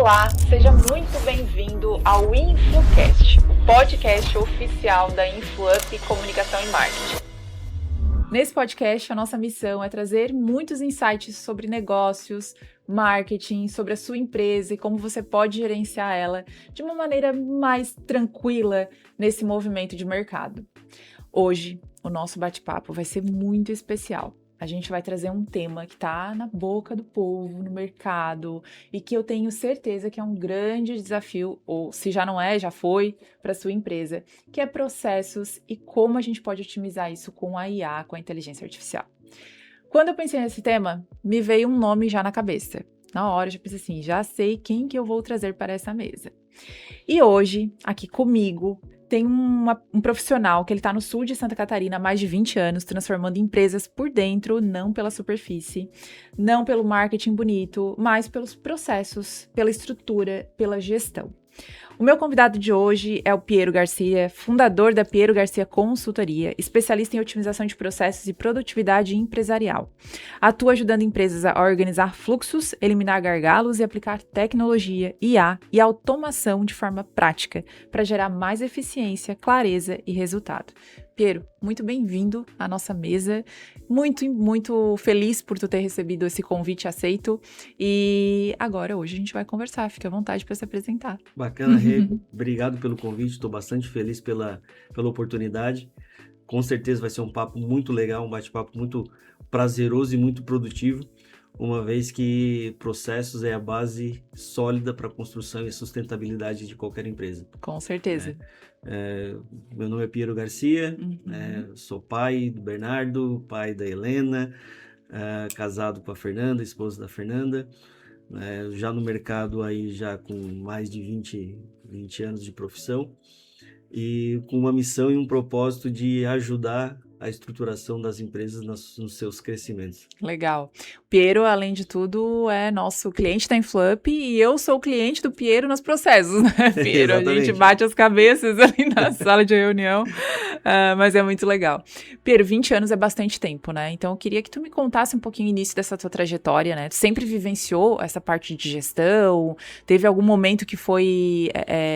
Olá, seja muito bem-vindo ao InfluCast, o podcast oficial da InfluUp Comunicação e Marketing. Nesse podcast, a nossa missão é trazer muitos insights sobre negócios, marketing, sobre a sua empresa e como você pode gerenciar ela de uma maneira mais tranquila nesse movimento de mercado. Hoje, o nosso bate-papo vai ser muito especial. A gente vai trazer um tema que está na boca do povo, no mercado, e que eu tenho certeza que é um grande desafio, ou se já não é, já foi, para a sua empresa, que é processos e como a gente pode otimizar isso com a IA, com a inteligência artificial. Quando eu pensei nesse tema, me veio um nome já na cabeça. Na hora, eu já pensei assim, já sei quem que eu vou trazer para essa mesa. E hoje, aqui comigo, tem um profissional que ele está no sul de Santa Catarina há mais de 20 anos, transformando empresas por dentro, não pela superfície, não pelo marketing bonito, mas pelos processos, pela estrutura, pela gestão. O meu convidado de hoje é o Piero Garcia, fundador da Piero Garcia Consultoria, especialista em otimização de processos e produtividade empresarial. Atua ajudando empresas a organizar fluxos, eliminar gargalos e aplicar tecnologia, IA e automação de forma prática para gerar mais eficiência, clareza e resultado. Piero, muito bem-vindo à nossa mesa. Muito feliz por tu ter recebido esse convite aceito. E agora, hoje, a gente vai conversar. Fique à vontade para se apresentar. Bacana, Rê. Obrigado pelo convite. Estou bastante feliz pela oportunidade. Com certeza vai ser um papo muito legal, um bate-papo muito prazeroso e muito produtivo, uma vez que processos é a base sólida para a construção e sustentabilidade de qualquer empresa. Com certeza. Meu nome é Piero Garcia, sou pai do Bernardo, pai da Helena, casado com a Fernanda, esposa da Fernanda, já no mercado aí já com mais de 20 anos de profissão e com uma missão e um propósito de ajudar a estruturação das empresas nos seus crescimentos. Legal. Piero, além de tudo, é nosso cliente da InfluUp e eu sou o cliente do Piero nos processos, né, Piero? A gente bate as cabeças ali na sala de reunião, mas é muito legal. Piero, 20 anos é bastante tempo, né? Então eu queria que tu me contasse um pouquinho o início dessa tua trajetória, né? Tu sempre vivenciou essa parte de gestão? Teve algum momento que foi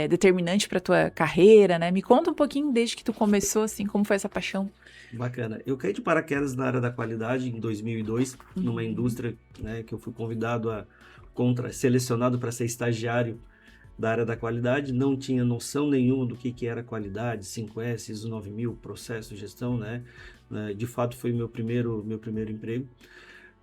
determinante para tua carreira, né? Me conta um pouquinho desde que tu começou, assim, como foi essa paixão? Bacana. Eu caí de paraquedas na área da qualidade em 2002, numa indústria, né, que eu fui selecionado para ser estagiário da área da qualidade, não tinha noção nenhuma do que era qualidade, 5S, ISO 9000, processo, gestão, né? De fato foi meu primeiro emprego.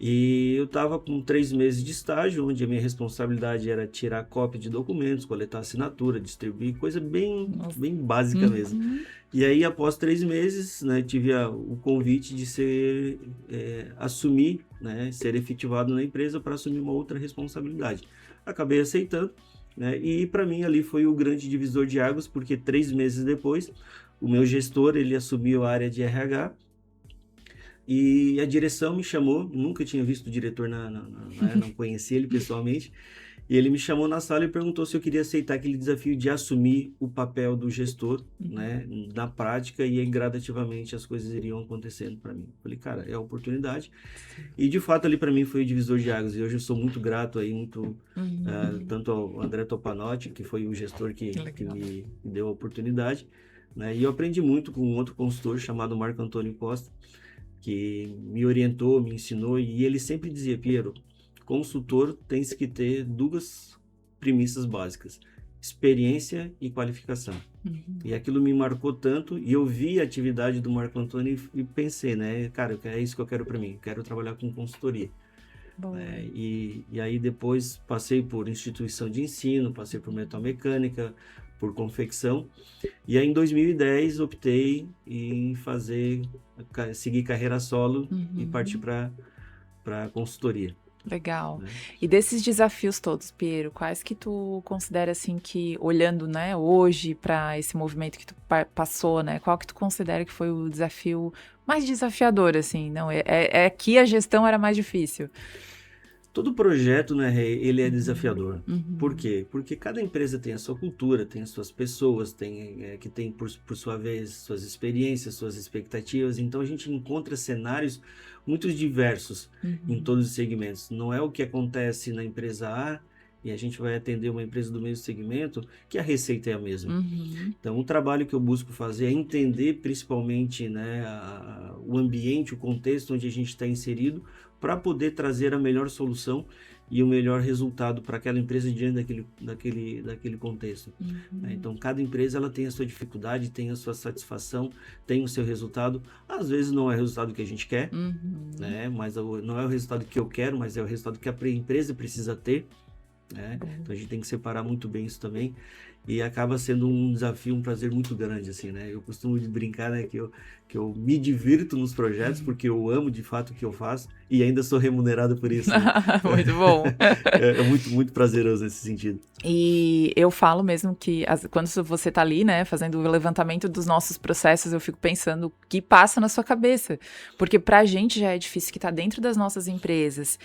E eu estava com 3 meses de estágio, onde a minha responsabilidade era tirar cópia de documentos, coletar assinatura, distribuir, coisa bem básica mesmo. E aí, após 3 meses, né, tive o convite de assumir, né, ser efetivado na empresa para assumir uma outra responsabilidade. Acabei aceitando, né, e para mim ali foi o grande divisor de águas, porque 3 meses depois, o meu gestor, ele assumiu a área de RH, e a direção me chamou, nunca tinha visto o diretor, não conhecia ele pessoalmente, e ele me chamou na sala e perguntou se eu queria aceitar aquele desafio de assumir o papel do gestor, né, na prática, e aí gradativamente as coisas iriam acontecendo para mim. Falei, cara, é a oportunidade. E de fato ali para mim foi o divisor de águas, e hoje eu sou muito grato aí, tanto ao André Topanotti, que foi o gestor que me deu a oportunidade, né, e eu aprendi muito com um outro consultor chamado Marco Antônio Costa, que me orientou, me ensinou, e ele sempre dizia, Piero, consultor tem que ter 2 premissas básicas, experiência e qualificação. E aquilo me marcou tanto, e eu vi a atividade do Marco Antônio e pensei, né, cara, é isso que eu quero para mim, quero trabalhar com consultoria. E aí depois passei por instituição de ensino, passei por metalmecânica, por confecção, e aí em 2010 optei em seguir carreira solo e partir para consultoria. Legal. E desses desafios todos, Piero, quais que tu considera assim que, olhando, né, hoje para esse movimento que tu passou, né, qual que tu considera que foi o desafio mais desafiador, assim? Não, que a gestão era mais difícil. Todo projeto, né, ele é desafiador. Por quê? Porque cada empresa tem a sua cultura, tem as suas pessoas, que tem, por sua vez, suas experiências, suas expectativas. Então, a gente encontra cenários muito diversos em todos os segmentos. Não é o que acontece na empresa A e a gente vai atender uma empresa do mesmo segmento, que a receita é a mesma. Uhum. Então, o trabalho que eu busco fazer é entender principalmente, né, o ambiente, o contexto onde a gente está inserido, para poder trazer a melhor solução e o melhor resultado para aquela empresa diante daquele contexto. Uhum. Então, cada empresa ela tem a sua dificuldade, tem a sua satisfação, tem o seu resultado. Às vezes não é o resultado que a gente quer, Uhum. né, mas não é o resultado que eu quero, mas é o resultado que a empresa precisa ter. Então a gente tem que separar muito bem isso também, e acaba sendo um desafio, um prazer muito grande, assim, né? Eu costumo brincar, né, que eu me divirto nos projetos porque eu amo de fato o que eu faço e ainda sou remunerado por isso, né? Muito bom. É muito, muito prazeroso nesse sentido. E eu falo mesmo que quando você tá ali, né, fazendo o levantamento dos nossos processos, eu fico pensando o que passa na sua cabeça. Porque pra gente já é difícil, que tá dentro das nossas empresas,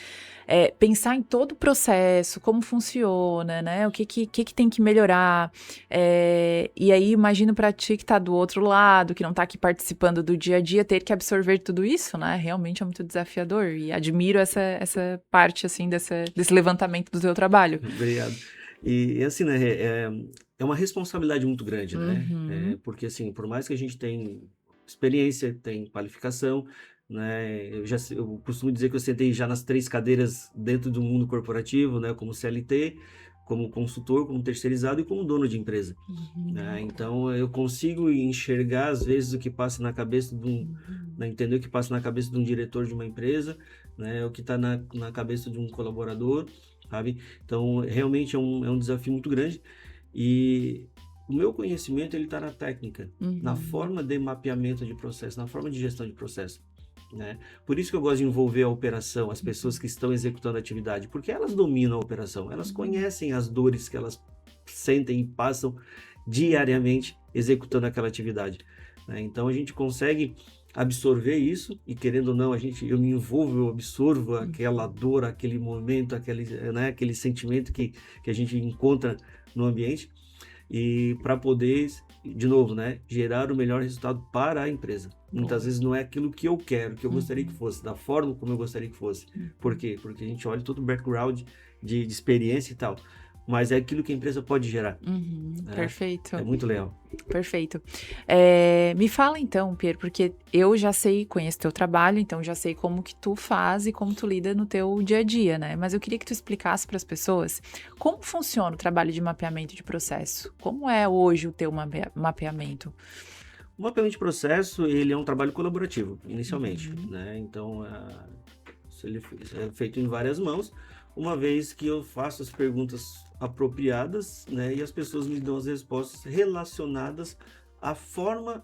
pensar em todo o processo, como funciona, né, o que tem que melhorar. E aí imagino pra ti que tá do outro lado, que não tá aqui participando do dia a dia, ter que absorver tudo isso, né, realmente é muito desafiador. E admiro essa parte, assim, desse levantamento do teu trabalho. Obrigado. E assim, né, é uma responsabilidade muito grande, né? Uhum. Porque assim, por mais que a gente tenha experiência, tem qualificação, né? Eu costumo dizer que eu sentei já nas 3 cadeiras dentro do mundo corporativo, né? Como CLT, como consultor, como terceirizado e como dono de empresa, né? Então eu consigo enxergar às vezes o que passa na cabeça né, entender o que passa na cabeça de um diretor de uma empresa, né? O que está na cabeça de um colaborador, sabe? Então realmente é um desafio muito grande, e o meu conhecimento ele está na técnica, na forma de mapeamento de processo, na forma de gestão de processo, né? Por isso que eu gosto de envolver a operação, as pessoas que estão executando a atividade, porque elas dominam a operação, elas conhecem as dores que elas sentem e passam diariamente executando aquela atividade, né? Então a gente consegue absorver isso, e querendo ou não, eu me envolvo, eu absorvo aquela dor, aquele momento, aquele sentimento que a gente encontra no ambiente, e para poder, de novo, né, gerar o melhor resultado para a empresa. Muitas vezes não é aquilo que eu quero, que eu gostaria que fosse, da forma como eu gostaria que fosse. Por quê? Porque a gente olha todo o background de experiência e tal, mas é aquilo que a empresa pode gerar. Perfeito. É muito legal. Perfeito. Me fala então, Pierre, porque eu já conheço teu trabalho, então já sei como que tu faz e como tu lida no teu dia a dia, né? Mas eu queria que tu explicasse para as pessoas como funciona o trabalho de mapeamento de processo. Como é hoje o teu mapeamento? O mapeamento de processo, ele é um trabalho colaborativo, inicialmente, né? Então, ele é feito em várias mãos, uma vez que eu faço as perguntas apropriadas, né? E as pessoas me dão as respostas relacionadas à forma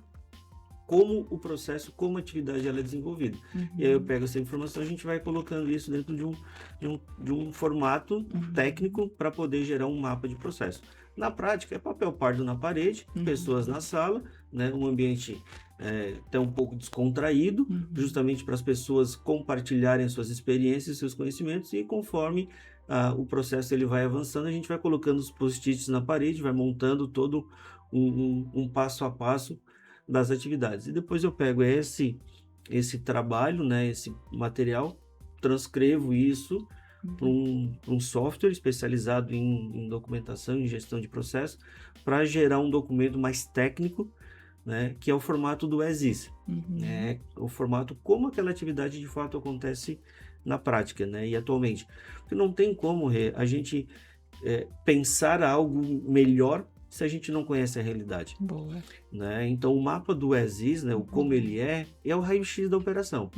como o processo, como a atividade ela é desenvolvida. E aí eu pego essa informação, a gente vai colocando isso dentro de um formato técnico para poder gerar um mapa de processo. Na prática, é papel pardo na parede, pessoas na sala, né, um ambiente até um pouco descontraído, justamente para as pessoas compartilharem suas experiências, seus conhecimentos, e conforme o processo ele vai avançando, a gente vai colocando os post-its na parede, vai montando todo um passo a passo das atividades. E depois eu pego esse trabalho, né, esse material, transcrevo isso para um software especializado em documentação e gestão de processo, para gerar um documento mais técnico, né, que é o formato do as-is, né, o formato como aquela atividade de fato acontece na prática, né, e atualmente. Porque não tem como a gente pensar algo melhor se a gente não conhece a realidade. Boa. Né? Então, o mapa do as-is, né, o como ele é o raio-x da operação.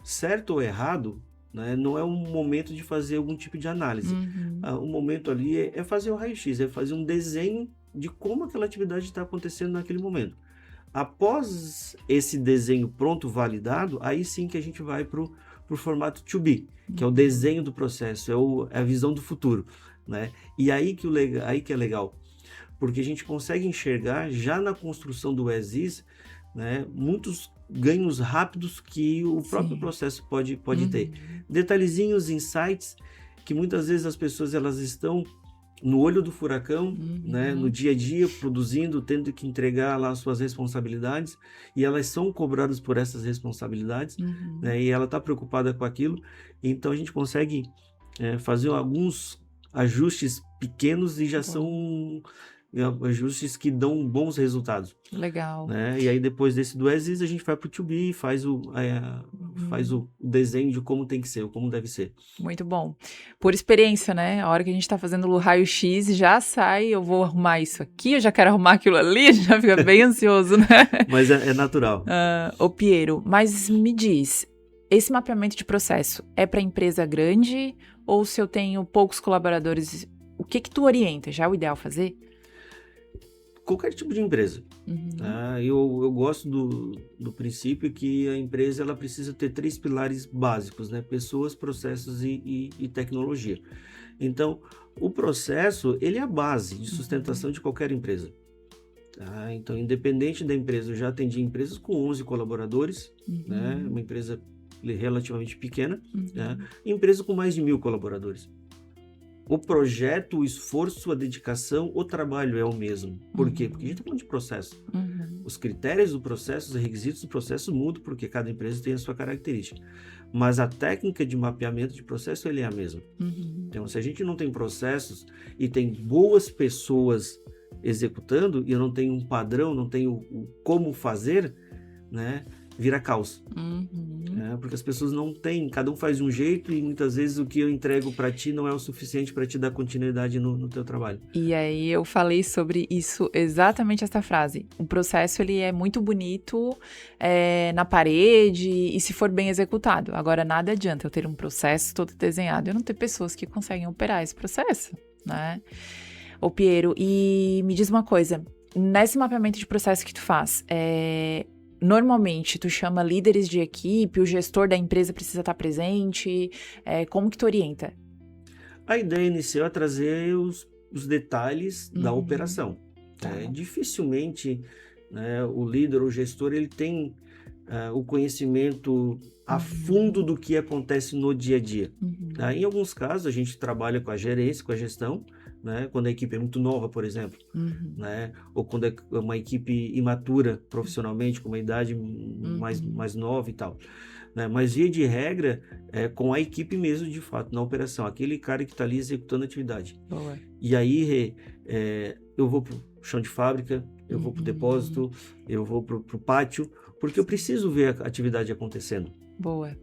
Certo ou errado, né, não é um momento de fazer algum tipo de análise. O momento ali é fazer o raio-x, é fazer um desenho de como aquela atividade está acontecendo naquele momento. Após esse desenho pronto, validado, aí sim que a gente vai para o formato to be, que é o desenho do processo, é a visão do futuro. Né? E aí que é legal, porque a gente consegue enxergar já na construção do as-is, né, muitos ganhos rápidos que o próprio processo pode ter. Detalhezinhos, insights, que muitas vezes as pessoas elas estão no olho do furacão, né, no dia a dia, produzindo, tendo que entregar lá suas responsabilidades, e elas são cobradas por essas responsabilidades, né, e ela está preocupada com aquilo. Então a gente consegue fazer alguns ajustes pequenos e já são ajustes que dão bons resultados. Legal. Né? E aí depois desse do as is, a gente vai para o to be e faz o desenho de como tem que ser, ou como deve ser. Muito bom. Por experiência, né? A hora que a gente tá fazendo o raio-x, já sai, eu vou arrumar isso aqui, eu já quero arrumar aquilo ali, já fica bem ansioso, né? Mas é natural. Ô Piero, mas me diz, esse mapeamento de processo é para empresa grande ou se eu tenho poucos colaboradores, o que tu orienta? Já é o ideal fazer? Qualquer tipo de empresa. Tá? Eu gosto do princípio que a empresa ela precisa ter 3 pilares básicos, né? Pessoas, processos e tecnologia. Então, o processo, ele é a base de sustentação de qualquer empresa. Tá? Então, independente da empresa, eu já atendi empresas com 11 colaboradores, né? Uma empresa relativamente pequena, né? E empresa com mais de 1.000 colaboradores. O projeto, o esforço, a dedicação, o trabalho é o mesmo. Por quê? Porque a gente está falando de processo. Os critérios do processo, os requisitos do processo mudam, porque cada empresa tem a sua característica. Mas a técnica de mapeamento de processo, ele é a mesma. Então, se a gente não tem processos e tem boas pessoas executando, e eu não tenho um padrão, não tenho o como fazer, né? Vira caos. Porque as pessoas não têm, cada um faz de um jeito e muitas vezes o que eu entrego para ti não é o suficiente para te dar continuidade no teu trabalho. E aí eu falei sobre isso, exatamente essa frase. O processo ele é muito bonito na parede e se for bem executado. Agora nada adianta eu ter um processo todo desenhado e eu não ter pessoas que conseguem operar esse processo, né? Ô Piero, e me diz uma coisa, nesse mapeamento de processo que tu faz, normalmente, tu chama líderes de equipe, o gestor da empresa precisa estar presente, como que tu orienta? A ideia inicial é trazer os detalhes da operação. Dificilmente, né, o líder, o gestor, ele tem o conhecimento a fundo do que acontece no dia a dia. Em alguns casos, a gente trabalha com a gerência, com a gestão, né, quando a equipe é muito nova, por exemplo, né, ou quando é uma equipe imatura profissionalmente, com uma idade mais nova e tal. Né, mas via de regra, é com a equipe mesmo, de fato, na operação, aquele cara que está ali executando a atividade. Boa. E aí eu vou para o chão de fábrica, eu vou para o depósito, eu vou para o pátio, porque eu preciso ver a atividade acontecendo. Boa.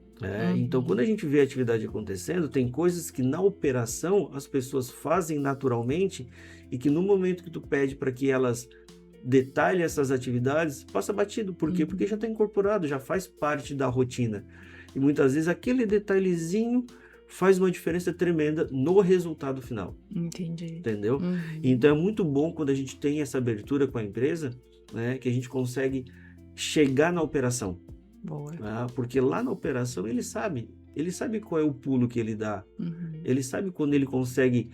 Então, quando a gente vê a atividade acontecendo, tem coisas que na operação as pessoas fazem naturalmente e que no momento que tu pede para que elas detalhem essas atividades, passa batido. Por quê? Porque já está incorporado, já faz parte da rotina. E muitas vezes aquele detalhezinho faz uma diferença tremenda no resultado final. Entendi. Entendeu? Então, é muito bom quando a gente tem essa abertura com a empresa, né, que a gente consegue chegar na operação. Boa. Porque lá na operação ele sabe qual é o pulo que ele dá, ele sabe quando ele consegue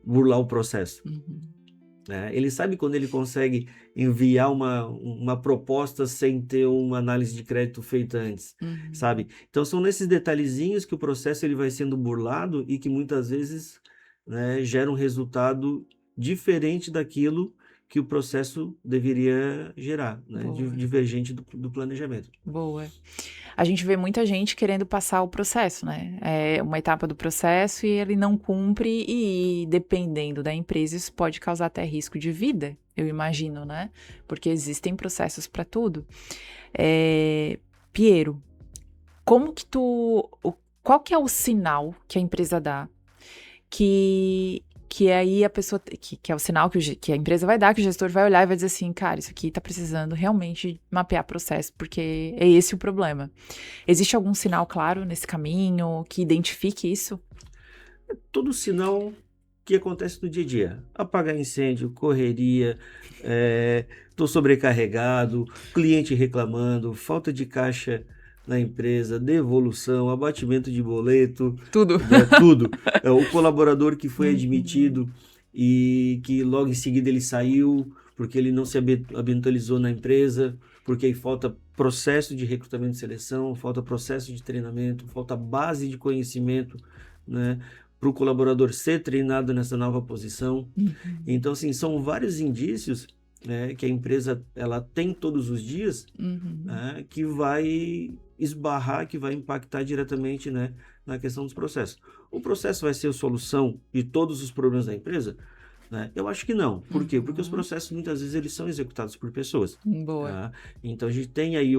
burlar o processo, ele sabe quando ele consegue enviar uma proposta sem ter uma análise de crédito feita antes, sabe? Então são nesses detalhezinhos que o processo ele vai sendo burlado e que muitas vezes, né, gera um resultado diferente daquilo que o processo deveria gerar, né? Divergente do planejamento. Boa. A gente vê muita gente querendo passar o processo, né? É uma etapa do processo e ele não cumpre e, dependendo da empresa, isso pode causar até risco de vida, eu imagino, né? Porque existem processos para tudo. Piero, qual que é o sinal que a empresa dá que aí a pessoa, que é o sinal que a empresa vai dar, que o gestor vai olhar e vai dizer assim, cara, isso aqui tá precisando realmente mapear processo, porque é esse o problema. Existe algum sinal claro nesse caminho que identifique isso? Todo sinal que acontece no dia a dia. Apagar incêndio, correria, tô sobrecarregado, cliente reclamando, falta de caixa na empresa, devolução, abatimento de boleto, tudo. Tudo. O colaborador que foi admitido e que logo em seguida ele saiu porque ele não se habitualizou na empresa, porque aí falta processo de recrutamento e seleção, falta processo de treinamento, falta base de conhecimento, né, para o colaborador ser treinado nessa nova posição. Então, assim, são vários indícios, né, que a empresa ela tem todos os dias, né, que vai esbarrar, que vai impactar diretamente, né, na questão dos processos. O processo vai ser a solução de todos os problemas da empresa? Né? Eu acho que não. Por quê? Porque os processos, muitas vezes, eles são executados por pessoas. Boa. Tá? Então, a gente tem aí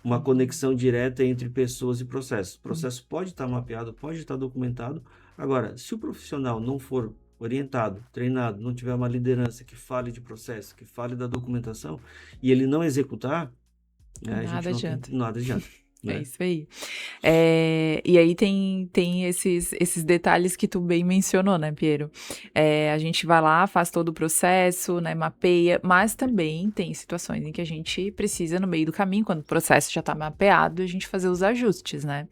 uma conexão direta entre pessoas e processos. O processo pode estar mapeado, pode estar documentado. Agora, se o profissional não for orientado, treinado, não tiver uma liderança que fale de processo, que fale da documentação, e ele não executar, né, Nada adianta. Nada adianta. É Né? isso aí. E aí tem esses detalhes que tu bem mencionou, né, Piero? A gente vai lá, faz todo o processo, né, mapeia, mas também tem situações em que a gente precisa, no meio do caminho, quando o processo já está mapeado, a gente fazer os ajustes, né?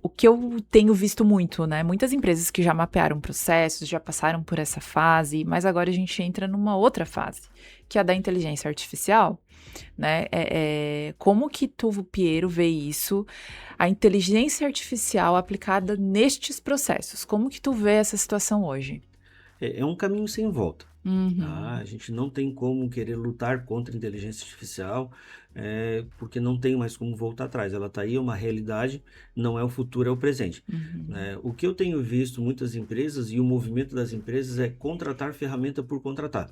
O que eu tenho visto muito, né? Muitas empresas que já mapearam processos, já passaram por essa fase, mas agora a gente entra numa outra fase, que é a da inteligência artificial. Né? Como que tu, Piero, vê isso, a inteligência artificial aplicada nestes processos? Como que tu vê essa situação hoje? É um caminho sem volta. Uhum. Tá? A gente não tem como querer lutar contra a inteligência artificial, porque não tem mais como voltar atrás. Ela está aí, é uma realidade, não é o futuro, é o presente. Uhum. Né? O que eu tenho visto muitas empresas e o movimento das empresas é contratar ferramenta por contratar.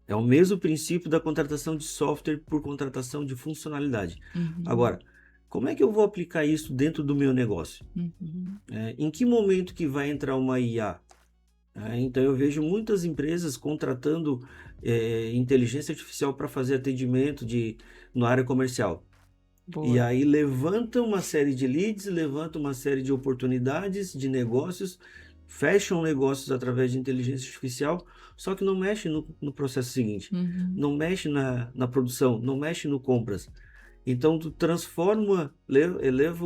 É o mesmo princípio da contratação de software por contratação de funcionalidade. Uhum. Agora, como é que eu vou aplicar isso dentro do meu negócio? Uhum. Em que momento que vai entrar uma IA? Então, eu vejo muitas empresas contratando inteligência artificial para fazer atendimento na área comercial. Boa. E aí levanta uma série de leads, levanta uma série de oportunidades, de negócios, fecham negócios através de inteligência artificial, só que não mexe no processo seguinte, Uhum. não mexe na produção, não mexe no compras. Então, tu transforma, eleva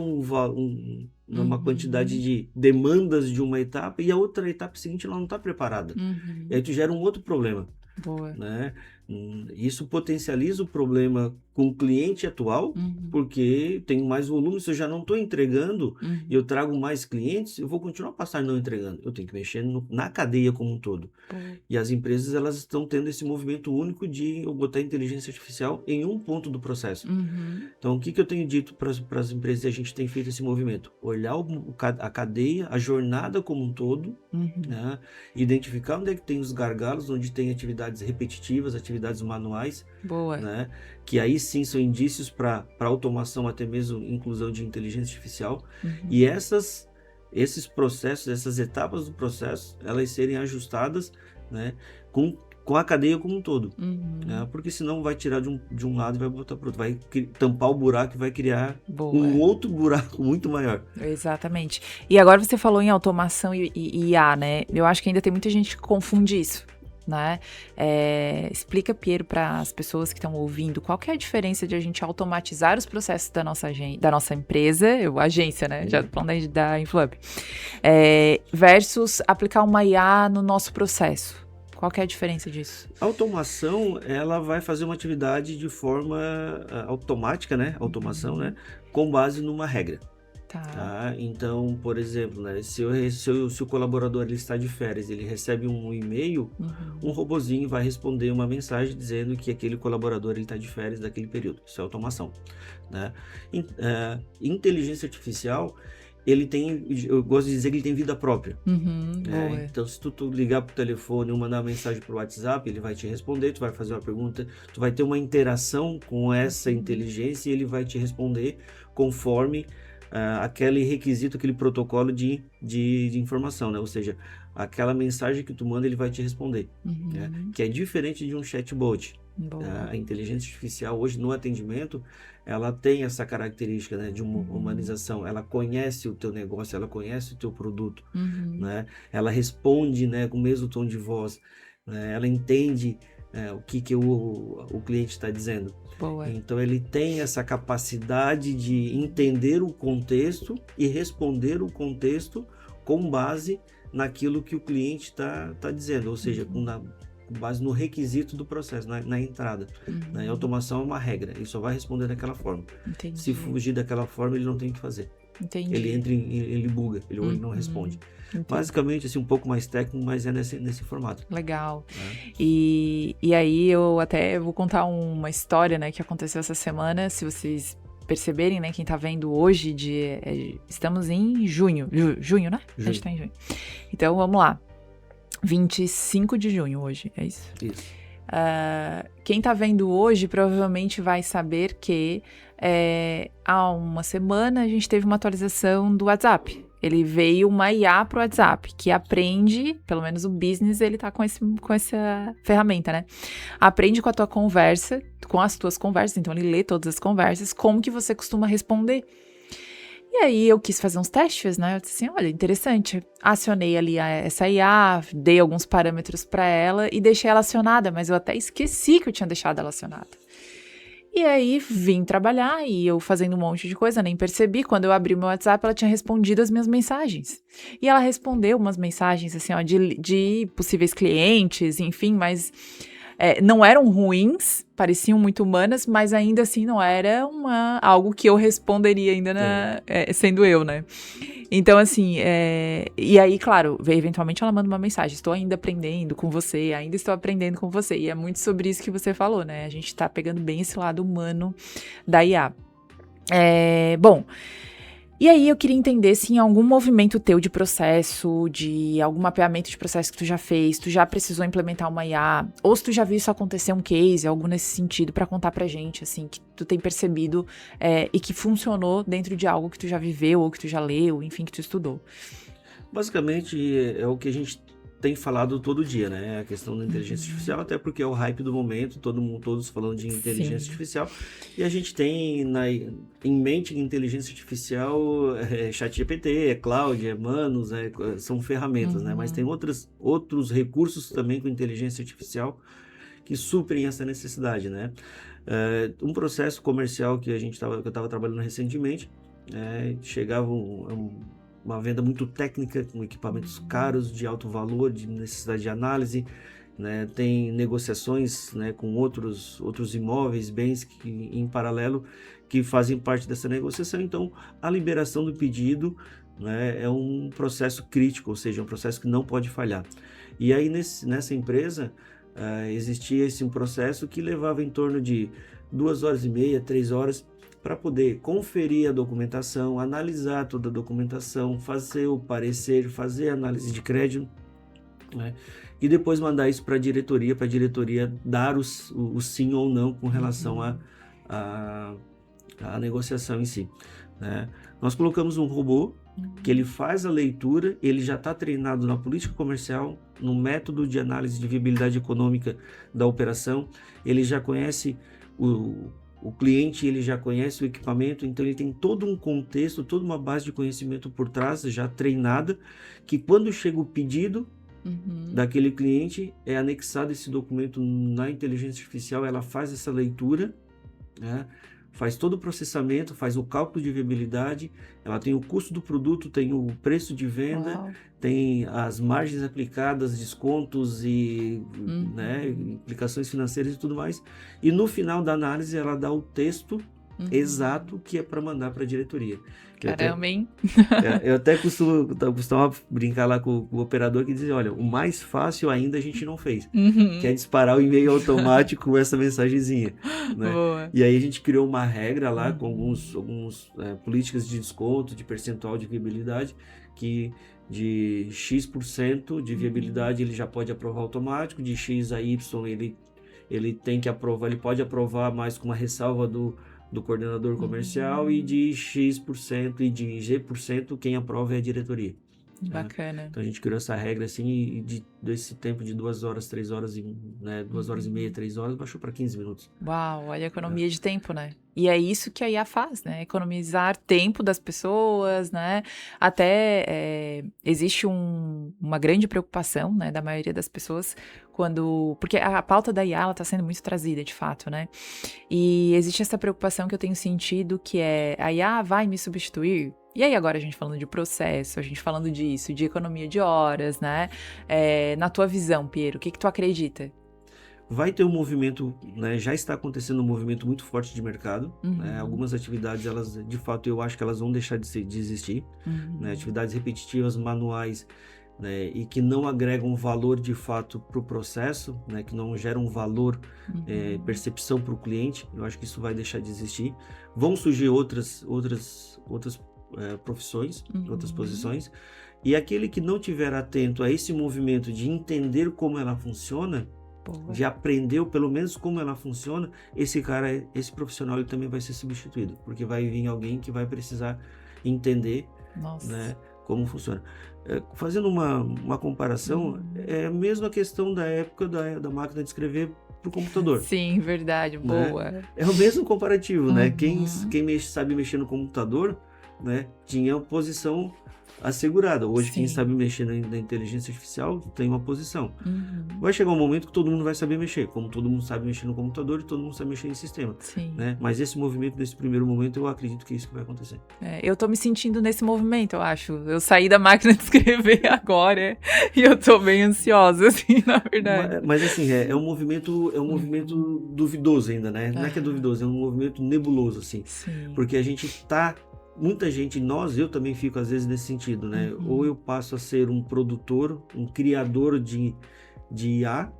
uma quantidade de demandas de uma etapa e a outra etapa seguinte ela não está preparada. Uhum. E aí tu gera um outro problema. Boa. Né? Isso potencializa o problema com o cliente atual, Uhum. porque tem mais volume. Se eu já não estou entregando e Uhum. eu trago mais clientes, eu vou continuar a passar não entregando. Eu tenho que mexer na cadeia como um todo. Boa. E as empresas elas estão tendo esse movimento único de eu botar inteligência artificial em um ponto do processo. Uhum. Então, o que eu tenho dito para as empresas? A gente tem feito esse movimento. Olhar a cadeia, a jornada como um todo, né? Identificar onde é que tem os gargalos, onde tem atividades repetitivas, atividades manuais. Boa. Né? Que aí sim são indícios para automação, até mesmo inclusão de inteligência artificial. E esses processos, essas etapas do processo, elas serem ajustadas, né, com a cadeia como um todo. Né? Porque senão vai tirar de um lado e vai botar para o outro. Vai tampar o buraco e vai criar um outro buraco muito maior. Exatamente. E agora você falou em automação e IA, né? Eu acho que ainda tem muita gente que confunde isso. Né? Explica, Piero, para as pessoas que estão ouvindo, qual que é a diferença de a gente automatizar os processos da nossa empresa, agência, né? Já falando da Influp, versus aplicar uma IA no nosso processo. Qual que é a diferença disso? A automação, ela vai fazer uma atividade de forma automática, né? Automação, né? Com base numa regra. Tá? Então, por exemplo, né, se o colaborador ele está de férias, ele recebe um e-mail, um robozinho vai responder uma mensagem dizendo que aquele colaborador está de férias daquele período. Isso é automação. Né? Inteligência artificial, eu gosto de dizer que ele tem vida própria. Então, se tu ligar para o telefone ou mandar uma mensagem para o WhatsApp, ele vai te responder, tu vai fazer uma pergunta, tu vai ter uma interação com essa inteligência e ele vai te responder conforme aquele requisito, aquele protocolo de informação, né? Ou seja, aquela mensagem que tu manda, ele vai te responder, né? Que é diferente de um chatbot. A inteligência artificial hoje no atendimento, ela tem essa característica, né, de uma humanização. Ela conhece o teu negócio, ela conhece o teu produto, né? Ela responde, né, com o mesmo tom de voz, né? Ela entende o que o cliente está dizendo. Boa. Então ele tem essa capacidade de entender o contexto e responder o contexto com base naquilo que o cliente está dizendo, ou seja, com base no requisito do processo, na entrada. A automação é uma regra, ele só vai responder daquela forma. Entendi. Se fugir daquela forma, ele não tem o que fazer. Entendi. Ele entra, ele buga, ele não responde. Entendi. Basicamente, assim, um pouco mais técnico, mas é nesse formato. Legal. E aí eu até vou contar uma história, né, que aconteceu essa semana. Se vocês perceberem, né, quem tá vendo hoje, estamos em junho, junho, né? Junho. A gente tá em junho. Então, vamos lá. 25 de junho hoje, é isso? Isso. Quem tá vendo hoje provavelmente vai saber que há uma semana a gente teve uma atualização do WhatsApp. Ele veio uma IA pro WhatsApp, que aprende, pelo menos o business, ele tá com essa ferramenta, né? Aprende com a tua conversa, com as tuas conversas, então ele lê todas as conversas, como que você costuma responder. E aí eu quis fazer uns testes, né? Eu disse assim, olha, interessante. Acionei ali essa IA, dei alguns parâmetros para ela e deixei ela acionada, mas eu até esqueci que eu tinha deixado ela acionada. E aí vim trabalhar e eu fazendo um monte de coisa, nem percebi. Quando eu abri o meu WhatsApp, ela tinha respondido as minhas mensagens. E ela respondeu umas mensagens assim, ó, de possíveis clientes, enfim, mas não eram ruins, pareciam muito humanas, mas ainda assim não era algo que eu responderia ainda sendo eu, né? Então, assim, e aí, claro, eventualmente ela manda uma mensagem, estou ainda aprendendo com você, ainda estou aprendendo com você, e é muito sobre isso que você falou, né? A gente tá pegando bem esse lado humano da IA. Bom, e aí eu queria entender se em algum movimento teu de processo, de algum mapeamento de processo que tu já fez, tu já precisou implementar uma IA, ou se tu já viu isso acontecer, um case, algo nesse sentido, pra contar pra gente, assim, que tu tem percebido e que funcionou dentro de algo que tu já viveu, ou que tu já leu, enfim, que tu estudou. Basicamente, é o que a gente tem falado todo dia, né? A questão da inteligência artificial, até porque é o hype do momento, todos falando de inteligência artificial. E a gente tem em mente que inteligência artificial ChatGPT, Claude, Manus, são ferramentas, né? Mas tem outros recursos também com inteligência artificial que suprem essa necessidade, né? Um processo comercial que eu estava trabalhando recentemente, chegava uma venda muito técnica, com equipamentos caros, de alto valor, de necessidade de análise, né? Tem negociações, né, com outros imóveis, bens que, em paralelo, que fazem parte dessa negociação. Então, a liberação do pedido, né, é um processo crítico, ou seja, um processo que não pode falhar. E aí, nessa empresa, existia um processo que levava em torno de 2h30, 3 horas, para poder conferir a documentação, analisar toda a documentação, fazer o parecer, fazer a análise de crédito, né? E depois mandar isso para a diretoria dar o sim ou não com relação à negociação em si, né? Nós colocamos um robô que ele faz a leitura, ele já está treinado na política comercial, no método de análise de viabilidade econômica da operação, ele já conhece o cliente, ele já conhece o equipamento, então ele tem todo um contexto, toda uma base de conhecimento por trás, já treinada, que quando chega o pedido daquele cliente, é anexado esse documento na inteligência artificial, ela faz essa leitura, né? Faz todo o processamento, faz o cálculo de viabilidade, ela tem o custo do produto, tem o preço de venda, tem as margens aplicadas, descontos e né, implicações financeiras e tudo mais. E no final da análise ela dá o texto exato que é para mandar para a diretoria. Caramba, hein? Eu até costumava brincar lá com o operador que dizia, olha, o mais fácil ainda a gente não fez, que é disparar o e-mail automático com essa mensagenzinha, né? E aí a gente criou uma regra lá com alguns políticas de desconto, de percentual de viabilidade, que de X% de viabilidade ele já pode aprovar automático, de X a Y ele tem que aprovar, ele pode aprovar mais com uma ressalva do coordenador comercial e de X% e de Z% quem aprova é a diretoria. Bacana. Então a gente criou essa regra assim e desse tempo de 2 horas, 3 horas, 2h30, 3 horas, baixou para 15 minutos. Uau, olha a economia de tempo, né? E é isso que a IA faz, né? Economizar tempo das pessoas, né? Até existe uma grande preocupação, né, da maioria das pessoas porque a pauta da IA, ela tá sendo muito trazida, de fato, né? E existe essa preocupação que eu tenho sentido, que é a IA vai me substituir? E aí agora a gente falando de processo, a gente falando disso, de economia de horas, né? Na tua visão, Piero, o que tu acredita? Vai ter um movimento, né, já está acontecendo um movimento muito forte de mercado, né? Algumas atividades, elas, de fato, eu acho que elas vão deixar de existir, né? Atividades repetitivas, manuais, né, e que não agregam valor de fato para o processo, né, que não geram valor, percepção para o cliente, eu acho que isso vai deixar de existir. Vão surgir outras profissões, outras posições, e aquele que não tiver atento a esse movimento de entender como ela funciona, de aprender ou pelo menos como ela funciona, esse profissional ele também vai ser substituído, porque vai vir alguém que vai precisar entender, né, como funciona. Fazendo uma comparação, é a mesma questão da época da máquina de escrever para o computador. Sim, verdade, boa. Né? É o mesmo comparativo, né? Quem sabe mexer no computador, né, tinha posição assegurada. Hoje, quem sabe mexer na inteligência artificial tem uma posição. Vai chegar um momento que todo mundo vai saber mexer, como todo mundo sabe mexer no computador e todo mundo sabe mexer em sistema. Né? Mas esse movimento, nesse primeiro momento, eu acredito que é isso que vai acontecer. Eu tô me sentindo nesse movimento, eu acho. Eu saí da máquina de escrever agora e eu tô bem ansiosa, assim, na verdade. Mas assim, é um movimento duvidoso ainda, né? Não é que é duvidoso, é um movimento nebuloso, assim. Porque a gente tá... Muita gente, eu também fico às vezes nesse sentido, né? Ou eu passo a ser um produtor, um criador de IA,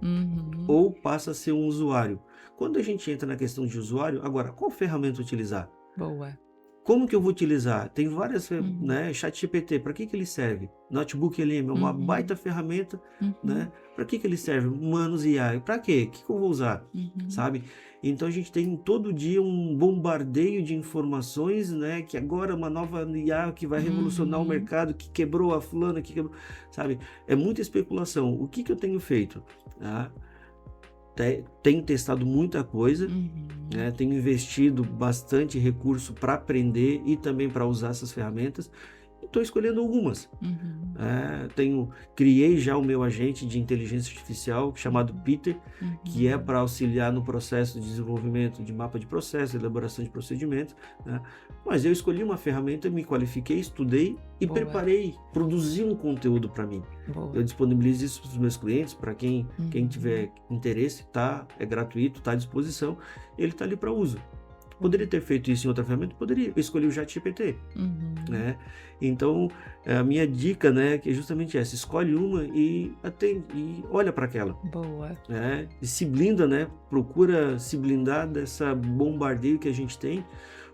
ou passo a ser um usuário. Quando a gente entra na questão de usuário, agora, qual ferramenta utilizar? Boa. Como que eu vou utilizar? Tem várias, né? ChatGPT, para que ele serve? Notebook LM é uma baita ferramenta, né? Para que ele serve? Humanos e AI, para quê? O que eu vou usar? Sabe? Então a gente tem todo dia um bombardeio de informações, né? Que agora uma nova IA que vai revolucionar o mercado, que quebrou a fulana, que quebrou, sabe? É muita especulação. O que eu tenho feito? Tenho testado muita coisa, né? Tenho investido bastante recurso para aprender e também para usar essas ferramentas. Estou escolhendo algumas. Criei já o meu agente de inteligência artificial chamado Peter, que é para auxiliar no processo de desenvolvimento de mapa de processo, elaboração de procedimentos, né? Mas eu escolhi uma ferramenta, me qualifiquei, estudei e preparei, produzi um conteúdo para mim. Eu disponibilizo isso para os meus clientes, para quem tiver interesse, é gratuito, está à disposição, ele está ali para uso. Poderia ter feito isso em outra ferramenta? Poderia. Eu escolhi o ChatGPT. Né? Então, a minha dica, né, que é justamente essa. Escolhe uma e olha para aquela. Boa. Né? E se blinda, né? Procura se blindar dessa bombardeio que a gente tem,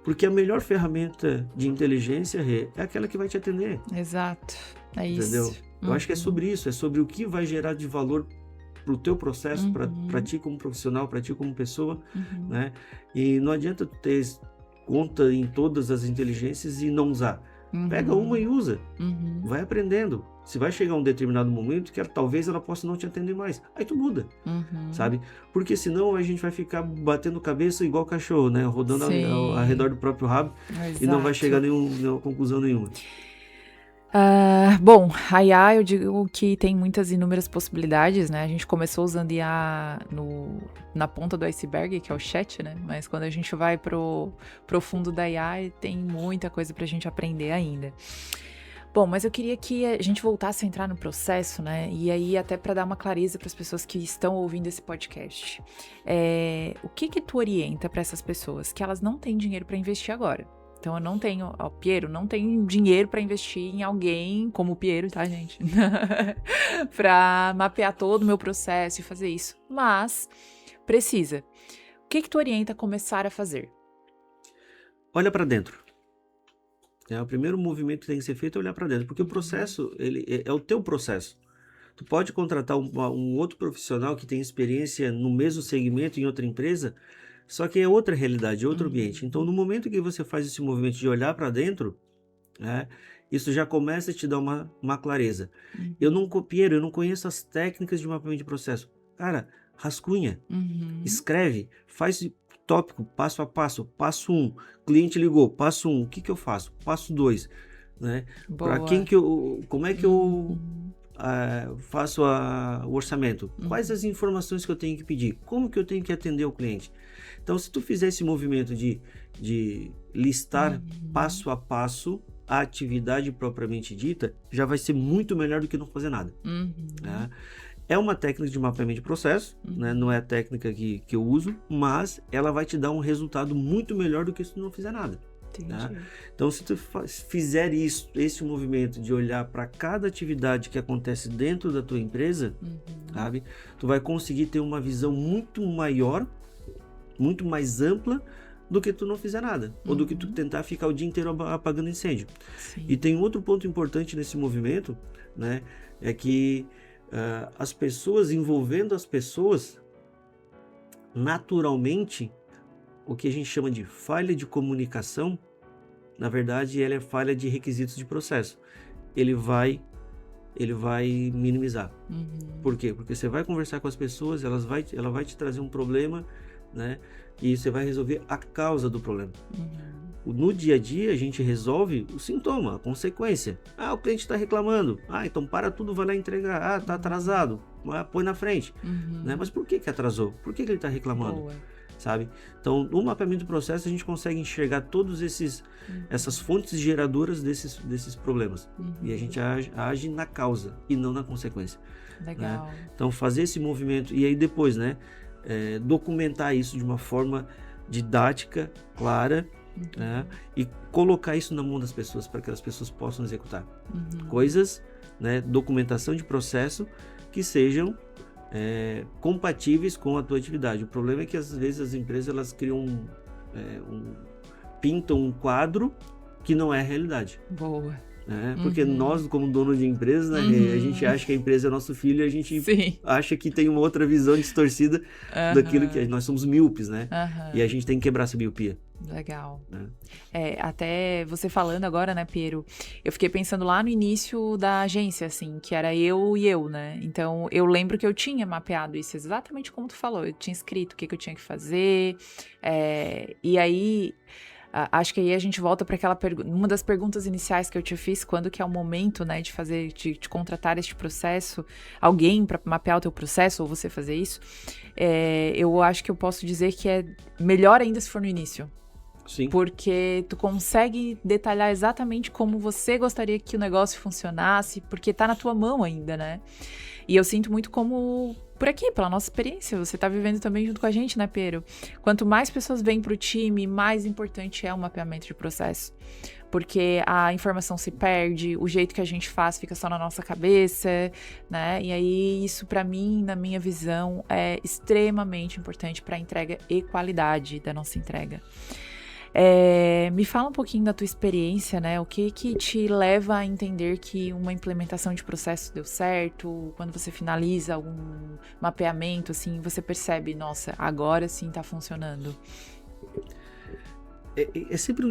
porque a melhor ferramenta de inteligência é aquela que vai te atender. Exato. É isso. Entendeu? Eu acho que é sobre isso. É sobre o que vai gerar de valor para o teu processo, para ti como profissional, para ti como pessoa, né? E não adianta tu ter conta em todas as inteligências e não usar. Pega uma e usa. Vai aprendendo. Se vai chegar um determinado momento que talvez ela possa não te atender mais, aí tu muda, sabe? Porque senão a gente vai ficar batendo cabeça igual cachorro, né? Rodando ao redor do próprio rabo. Exato. E não vai chegar a nenhuma conclusão nenhuma. Bom, a IA eu digo que tem inúmeras possibilidades, né? A gente começou usando IA na ponta do iceberg, que é o chat, né? Mas quando a gente vai pro fundo da IA, tem muita coisa pra gente aprender ainda. Bom, mas eu queria que a gente voltasse a entrar no processo, né? E aí até para dar uma clareza para as pessoas que estão ouvindo esse podcast. O que tu orienta para essas pessoas que elas não têm dinheiro para investir agora? Então, eu não tenho... O Piero não tem dinheiro para investir em alguém como o Piero, tá, gente? Para mapear todo o meu processo e fazer isso. Mas, precisa. O que tu orienta a começar a fazer? Olha para dentro. O primeiro movimento que tem que ser feito é olhar para dentro. Porque o processo, ele é o teu processo. Tu pode contratar um outro profissional que tem experiência no mesmo segmento em outra empresa, só que é outra realidade, é outro ambiente. Então, no momento que você faz esse movimento de olhar para dentro, né, isso já começa a te dar uma clareza. Eu não conheço as técnicas de mapeamento de processo. Cara, rascunha, escreve, faz tópico, passo a passo. Passo 1, cliente ligou, passo 1, o que eu faço? Passo 2, né? Para como é que eu faço o orçamento? Quais as informações que eu tenho que pedir? Como que eu tenho que atender o cliente? Então, se tu fizer esse movimento de listar passo a passo a atividade propriamente dita, já vai ser muito melhor do que não fazer nada. Né? É uma técnica de mapeamento de processo, né? Não é a técnica que eu uso, mas ela vai te dar um resultado muito melhor do que se tu não fizer nada. Entendi. Tá? Então, se tu fizer esse movimento de olhar para cada atividade que acontece dentro da tua empresa, sabe? Tu vai conseguir ter uma visão muito maior, muito mais ampla do que tu não fizer nada, ou do que tu tentar ficar o dia inteiro apagando incêndio. Sim. E tem outro ponto importante nesse movimento, né? É que as pessoas, envolvendo as pessoas, naturalmente, o que a gente chama de falha de comunicação, na verdade, ela é falha de requisitos de processo. Ele vai minimizar. Por quê? Porque você vai conversar com as pessoas, ela vai te trazer um problema, né? E você vai resolver a causa do problema. No dia a dia, a gente resolve o sintoma, a consequência. O cliente está reclamando. Então para tudo, vai lá entregar. Está atrasado. Põe na frente. Né? Mas por que atrasou? Por que ele está reclamando? Boa. Sabe? Então, no mapeamento do processo, a gente consegue enxergar todas essas fontes geradoras desses problemas. E a gente age na causa e não na consequência. Legal. Né? Então, fazer esse movimento e aí depois, né, documentar isso de uma forma didática, clara, né, e colocar isso na mão das pessoas para que as pessoas possam executar. Coisas, né, documentação de processo que sejam compatíveis com a tua atividade. O problema é que às vezes as empresas elas criam pintam um quadro que não é a realidade. Boa. Porque nós, como dono de empresa, né, a gente acha que a empresa é nosso filho e a gente acha que tem uma outra visão distorcida daquilo que nós somos míopes, né? E a gente tem que quebrar essa miopia. Legal. Até você falando agora, né, Piero, eu fiquei pensando lá no início da agência, assim, que era eu, né? Então, eu lembro que eu tinha mapeado isso exatamente como tu falou. Eu tinha escrito o que eu tinha que fazer. E aí, acho que aí a gente volta para aquela uma das perguntas iniciais que eu te fiz, quando que é o momento, né, de contratar este processo, alguém para mapear o teu processo, ou você fazer isso. Eu acho que eu posso dizer que é melhor ainda se for no início. Sim. Porque tu consegue detalhar exatamente como você gostaria que o negócio funcionasse, porque tá na tua mão ainda, né? E eu sinto muito como, por aqui, pela nossa experiência, você tá vivendo também junto com a gente, né, Piero? Quanto mais pessoas vêm pro time, mais importante é o mapeamento de processo. Porque a informação se perde, o jeito que a gente faz fica só na nossa cabeça, né? E aí isso, pra mim, na minha visão, é extremamente importante para a entrega e qualidade da nossa entrega. Me fala um pouquinho da tua experiência, né? O que te leva a entender que uma implementação de processo deu certo? Quando você finaliza algum mapeamento, assim, você percebe, nossa, agora sim tá funcionando. É sempre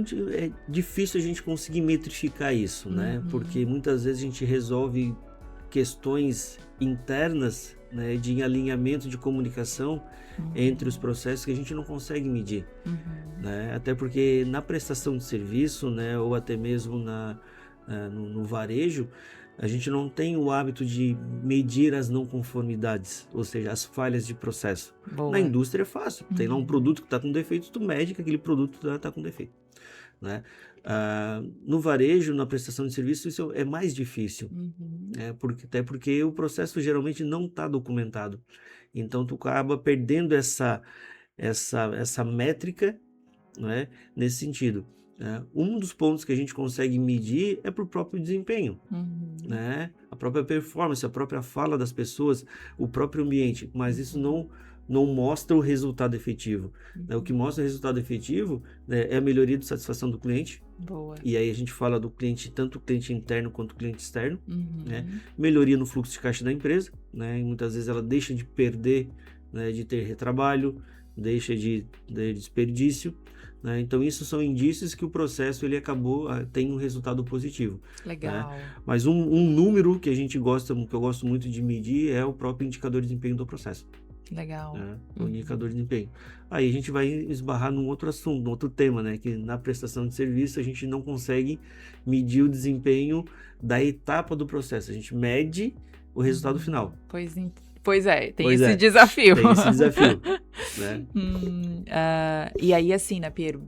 difícil a gente conseguir metrificar isso, né? Porque muitas vezes a gente resolve questões internas, né, de alinhamento de comunicação entre os processos que a gente não consegue medir, né? Até porque na prestação de serviço, né, ou até mesmo no varejo, a gente não tem o hábito de medir as não conformidades, ou seja, as falhas de processo. Boa. Na indústria é fácil, tem lá um produto que está com defeito, tu mede que aquele produto está com defeito, né? No varejo, na prestação de serviço, isso é mais difícil, até porque o processo geralmente não está documentado. Então, tu acaba perdendo essa métrica, né, nesse sentido. Um dos pontos que a gente consegue medir é para o próprio desempenho, né? A própria performance, a própria fala das pessoas, o próprio ambiente, mas isso não mostra o resultado efetivo. O que mostra o resultado efetivo, né, é a melhoria de satisfação do cliente. Boa. E aí a gente fala do cliente, tanto o cliente interno quanto o cliente externo, né? Melhoria no fluxo de caixa da empresa, né? E muitas vezes ela deixa de perder, né, de ter retrabalho, deixa de desperdício, né? Então isso são indícios que o processo ele tem um resultado positivo. Legal. Né? Mas um número que eu gosto muito de medir é o próprio indicador de desempenho do processo. Legal. Né? O indicador de desempenho. Aí a gente vai esbarrar num outro assunto, num outro tema, né? Que na prestação de serviço a gente não consegue medir o desempenho da etapa do processo. A gente mede o resultado final. Pois é, tem esse desafio. Tem esse desafio, né? E aí, assim, né, Piero?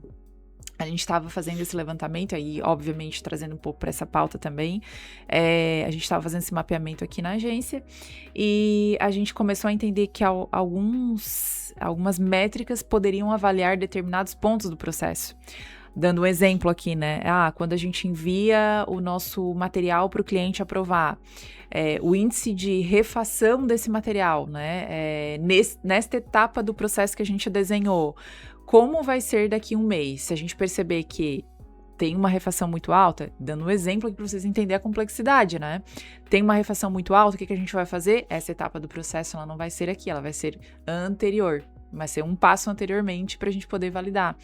A gente estava fazendo esse levantamento, aí, obviamente, trazendo um pouco para essa pauta também. A gente estava fazendo esse mapeamento aqui na agência e a gente começou a entender que algumas métricas poderiam avaliar determinados pontos do processo. dando um exemplo aqui, né? Quando a gente envia o nosso material para o cliente aprovar, o índice de refação desse material, né? Nesta etapa do processo que a gente desenhou, como vai ser daqui um mês? Se a gente perceber que tem uma refação muito alta, dando um exemplo aqui para vocês entenderem a complexidade, né? Tem uma refação muito alta, o que a gente vai fazer? Essa etapa do processo, ela não vai ser aqui, ela vai ser anterior. Vai ser um passo anteriormente para a gente poder validar.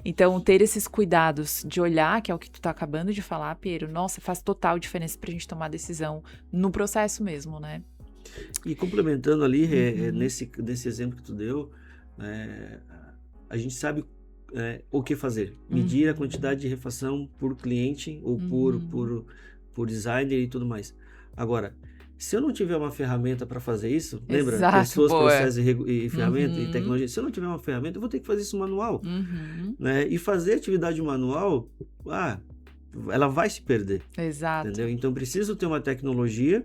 Então, ter esses cuidados de olhar, que é o que tu tá acabando de falar, Piero, nossa, faz total diferença para a gente tomar decisão no processo mesmo, né? E complementando ali, nesse exemplo que tu deu, a gente sabe o que fazer. Medir a quantidade de refação por cliente ou por designer e tudo mais. Agora, se eu não tiver uma ferramenta para fazer isso, lembra? Exato, Pessoas, boa. processos e ferramenta e tecnologia. Se eu não tiver uma ferramenta, eu vou ter que fazer isso manual. Né? E fazer atividade manual, ela vai se perder. Exato. Entendeu? Então, preciso ter uma tecnologia,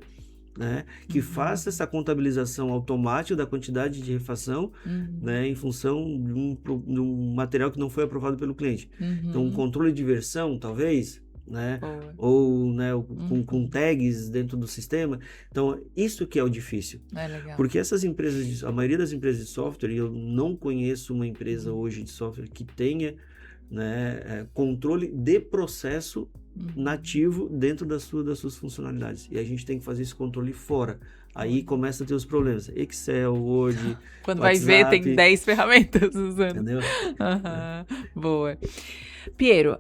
né, que faça essa contabilização automática da quantidade de refação, né, em função de um material que não foi aprovado pelo cliente. Então, um controle de versão, talvez, né, ou né, com tags dentro do sistema. Então, isso que é o difícil. Legal. Porque essas empresas, a maioria das empresas de software, e eu não conheço uma empresa hoje de software que tenha, né, controle de processo nativo dentro das suas funcionalidades. E a gente tem que fazer esse controle fora. Aí começa a ter os problemas. Excel, Word, Quando WhatsApp, vai ver, tem 10 ferramentas usando. Entendeu? Boa. Piero,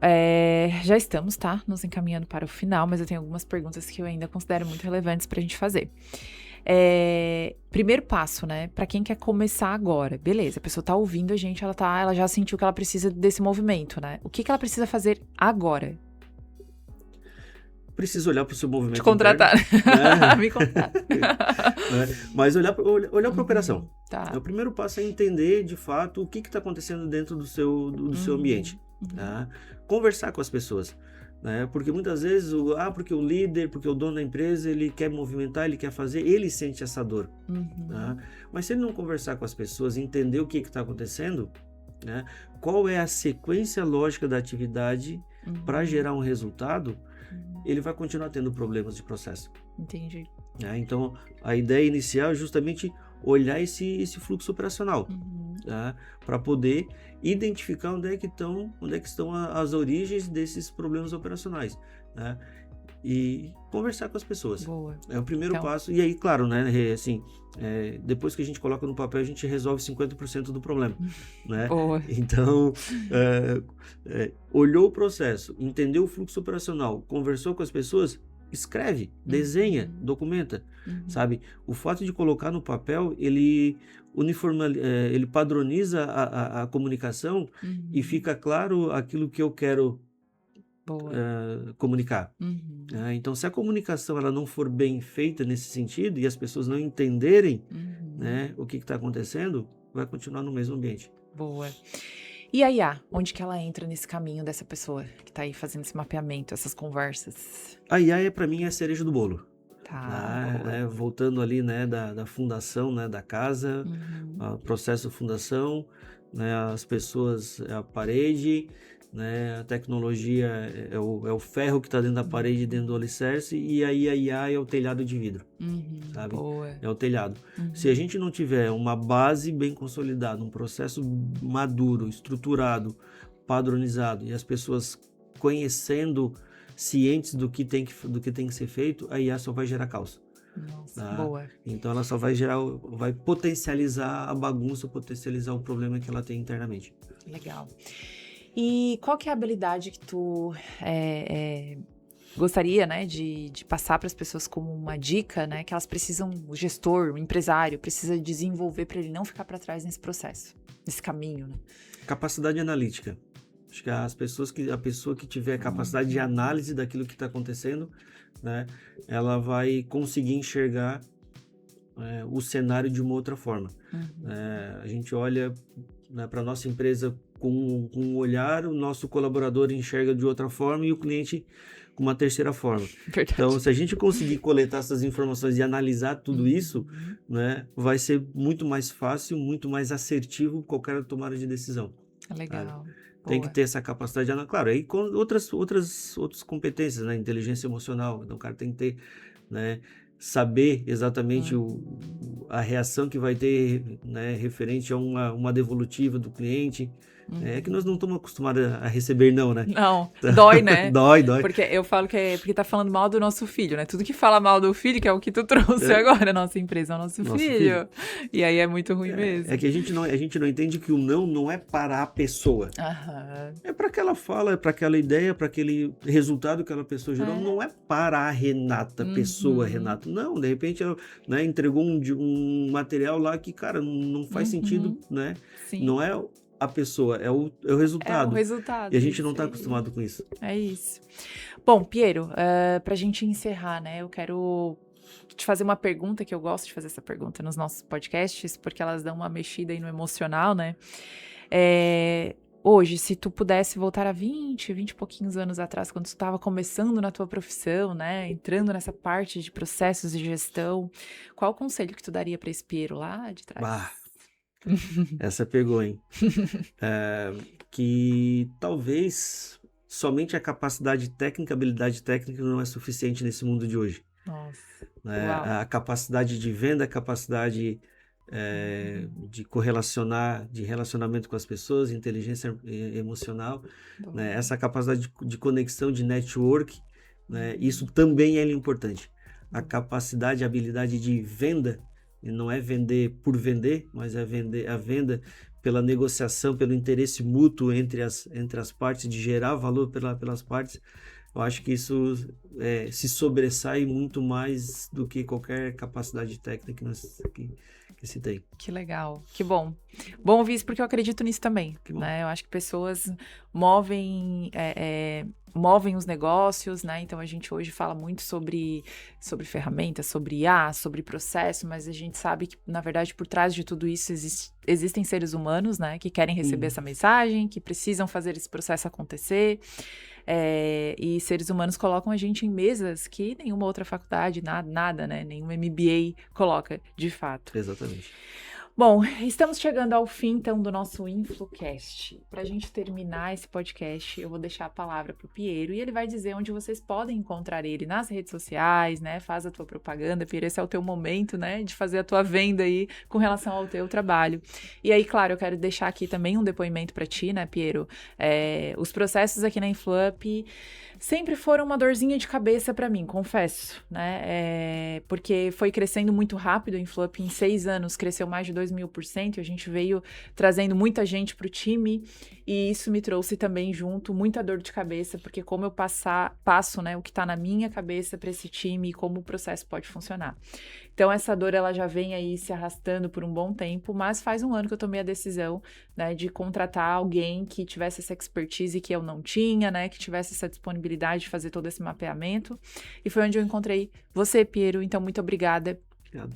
já estamos, nos encaminhando para o final, mas eu tenho algumas perguntas que eu ainda considero muito relevantes para a gente fazer. Primeiro passo, né? Para quem quer começar agora, beleza, a pessoa tá ouvindo a gente, ela já sentiu que ela precisa desse movimento, né? O que ela precisa fazer agora? Precisa olhar para o seu movimento Te contratar. interno, Me contratar. Mas olhar para a operação. Tá. O primeiro passo é entender, de fato, o que está acontecendo dentro do seu ambiente. Tá? Conversar com as pessoas. Né? Porque muitas vezes, porque o líder, porque o dono da empresa, ele quer movimentar, ele quer fazer, ele sente essa dor. Tá? Mas se ele não conversar com as pessoas, entender o que está acontecendo, né? Qual é a sequência lógica da atividade para gerar um resultado, ele vai continuar tendo problemas de processo. Entendi. Então, a ideia inicial é justamente olhar esse fluxo operacional, tá? Para poder identificar onde é que estão as origens desses problemas operacionais, né? E conversar com as pessoas. Boa. É o primeiro passo. E aí, claro, né, assim, depois que a gente coloca no papel, a gente resolve 50% do problema, né? Boa. Então, olhou o processo, entendeu o fluxo operacional, conversou com as pessoas, escreve, desenha, documenta, sabe? O fato de colocar no papel, ele padroniza a comunicação e fica claro aquilo que eu quero comunicar. Então, se a comunicação ela não for bem feita nesse sentido e as pessoas não entenderem, né, o que está acontecendo, vai continuar no mesmo ambiente. Boa. E a IA, onde que ela entra nesse caminho dessa pessoa que está aí fazendo esse mapeamento, essas conversas? A IA, para mim, é a cereja do bolo. Tá. Voltando ali, né, da fundação, né, da casa, processo de fundação, né, as pessoas, a parede, né, a tecnologia é o ferro que está dentro da parede, dentro do alicerce, e aí a IA é o telhado de vidro, sabe? Boa. É o telhado. Se a gente não tiver uma base bem consolidada, um processo maduro, estruturado, padronizado, e as pessoas conhecendo, cientes do que tem que ser feito, a IA só vai gerar caos. Nossa, boa. Então ela só vai potencializar a bagunça, potencializar o problema que ela tem internamente. Legal. E qual que é a habilidade que tu gostaria, né, de passar para as pessoas como uma dica, né, que elas precisam, o gestor, o empresário, precisa desenvolver para ele não ficar para trás nesse processo, nesse caminho, né? Capacidade analítica. Acho que a pessoa que tiver capacidade de análise daquilo que está acontecendo, né, ela vai conseguir enxergar o cenário de uma outra forma. A gente olha, né, para a nossa empresa com um olhar, o nosso colaborador enxerga de outra forma e o cliente com uma terceira forma. Verdade. Então, se a gente conseguir coletar essas informações e analisar tudo isso, né, vai ser muito mais fácil, muito mais assertivo qualquer tomada de decisão. Legal. Tem que Boa. ter essa capacidade de analisar. Claro, aí com outras competências, né? Inteligência emocional. Então, o cara tem que ter, né? Saber exatamente a reação que vai ter, né? Referente a uma devolutiva do cliente. É que nós não estamos acostumados a receber não, né? Não, dói, né? Dói. Porque eu falo que é porque tá falando mal do nosso filho, né? Tudo que fala mal do filho, que é o que tu trouxe É. agora, nossa empresa é o nosso filho. E aí é muito ruim mesmo. É que a gente não entende que o não é para a pessoa. Aham. É para aquela fala, é para aquela ideia, para aquele resultado que aquela pessoa gerou. Não é para a Renata, pessoa Renata. Não, de repente ela, né, entregou um material lá que, cara, não faz sentido, né? Sim. Não é a pessoa, é o resultado. É o resultado. E a gente não isso está aí. acostumado com isso. É isso. Bom, Piero, pra gente encerrar, né? Eu quero te fazer uma pergunta, que eu gosto de fazer essa pergunta nos nossos podcasts, porque elas dão uma mexida aí no emocional, né? Hoje, se tu pudesse voltar a 20 e pouquinhos anos atrás, quando tu estava começando na tua profissão, né? Entrando nessa parte de processos de gestão, qual o conselho que tu daria para esse Piero lá de trás? Bah, essa pegou, hein? Que talvez somente a capacidade técnica, habilidade técnica não é suficiente nesse mundo de hoje. Nossa. Né? Uau. A capacidade de venda, a capacidade de correlacionar, de relacionamento com as pessoas, inteligência emocional, né? Essa capacidade de conexão, de network, né? Isso também é importante. A capacidade, a habilidade de venda, e não é vender por vender, mas é a venda pela negociação, pelo interesse mútuo entre as partes, de gerar valor pelas partes. Eu acho que isso se sobressai muito mais do que qualquer capacidade técnica que se tem. Que legal, que bom. Bom ouvir isso porque eu acredito nisso também, né? Eu acho que pessoas movem os negócios, né? Então a gente hoje fala muito sobre ferramentas, sobre IA, sobre processo, mas a gente sabe que, na verdade, por trás de tudo isso existem seres humanos, né? Que querem receber essa mensagem, que precisam fazer esse processo acontecer. E seres humanos colocam a gente em mesas que nenhuma outra faculdade, nada, né? Nenhum MBA coloca, de fato. Exatamente. Bom, estamos chegando ao fim, então, do nosso InfluCast. Para a gente terminar esse podcast, eu vou deixar a palavra para o Piero e ele vai dizer onde vocês podem encontrar ele nas redes sociais, né? Faz a tua propaganda, Piero, esse é o teu momento, né? De fazer a tua venda aí com relação ao teu trabalho. E aí, claro, eu quero deixar aqui também um depoimento para ti, né, Piero? Os processos aqui na InfluUp sempre foram uma dorzinha de cabeça para mim, confesso, né? Porque foi crescendo muito rápido, a InfluUp em 6 anos cresceu mais de 2.000%, a gente veio trazendo muita gente para o time e isso me trouxe também junto muita dor de cabeça, porque como eu passo, né, o que está na minha cabeça para esse time e como o processo pode funcionar. Então, essa dor, ela já vem aí se arrastando por um bom tempo, mas faz um ano que eu tomei a decisão, né, de contratar alguém que tivesse essa expertise que eu não tinha, né, que tivesse essa disponibilidade de fazer todo esse mapeamento. E foi onde eu encontrei você, Piero. Então, muito obrigada.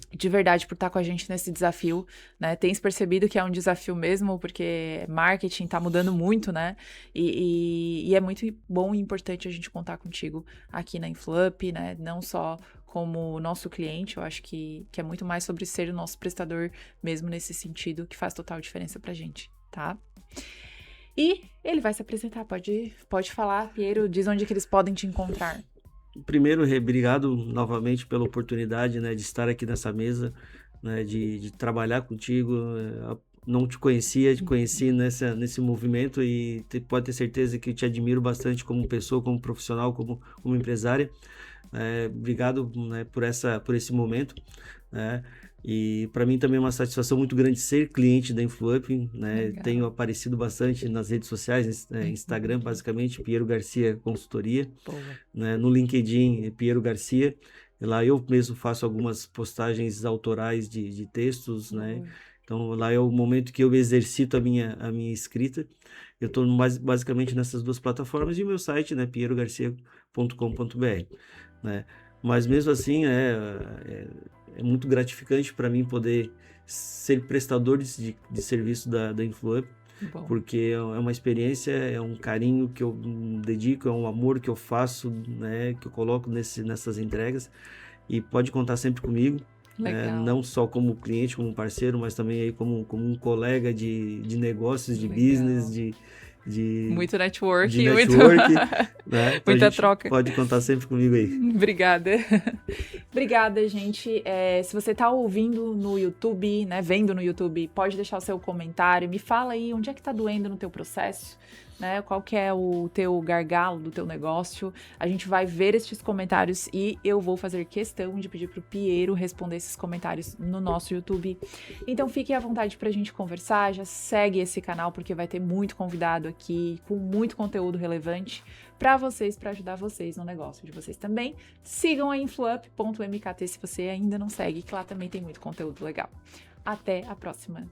De verdade, por estar com a gente nesse desafio, né? Tens percebido que é um desafio mesmo, porque marketing tá mudando muito, né? E é muito bom e importante a gente contar contigo aqui na InfluUp, né? Não só como nosso cliente, eu acho que é muito mais sobre ser o nosso prestador mesmo nesse sentido, que faz total diferença pra gente, tá? E ele vai se apresentar, pode falar, Piero, diz onde que eles podem te encontrar. Primeiro, obrigado novamente pela oportunidade, né, de estar aqui nessa mesa, né, de trabalhar contigo. Não te conhecia, te conheci nesse movimento e pode ter certeza que eu te admiro bastante como pessoa, como profissional, como empresária. Obrigado, né, por esse momento, né? E para mim também é uma satisfação muito grande ser cliente da InfluUp, né? Tenho aparecido bastante nas redes sociais, Instagram, basicamente, Piero Garcia Consultoria, né? No LinkedIn, Piero Garcia. E lá eu mesmo faço algumas postagens autorais de textos, né? Então lá é o momento que eu exercito a minha escrita. Eu estou basicamente nessas duas plataformas e o meu site, né, pierogarcia.com.br, né? Mas mesmo assim é muito gratificante para mim poder ser prestador de serviço da InfluUp, porque é uma experiência, é um carinho que eu dedico, é um amor que eu faço, né, que eu coloco nessas entregas, e pode contar sempre comigo, não só como cliente, como parceiro, mas também aí como um colega de negócios, de business, Muito network. De network, né? Então Muita troca. Pode contar sempre comigo aí. Obrigada. Obrigada, gente. Se você tá ouvindo no YouTube, né, vendo no YouTube, pode deixar o seu comentário. Me fala aí onde é que tá doendo no teu processo, né? Qual que é o teu gargalo do teu negócio. A gente vai ver estes comentários e eu vou fazer questão de pedir pro Piero responder esses comentários no nosso YouTube. Então fiquem à vontade pra gente conversar, já segue esse canal porque vai ter muito convidado aqui com muito conteúdo relevante para vocês, para ajudar vocês no negócio de vocês também. Sigam a influup.mkt se você ainda não segue, que lá também tem muito conteúdo legal. Até a próxima!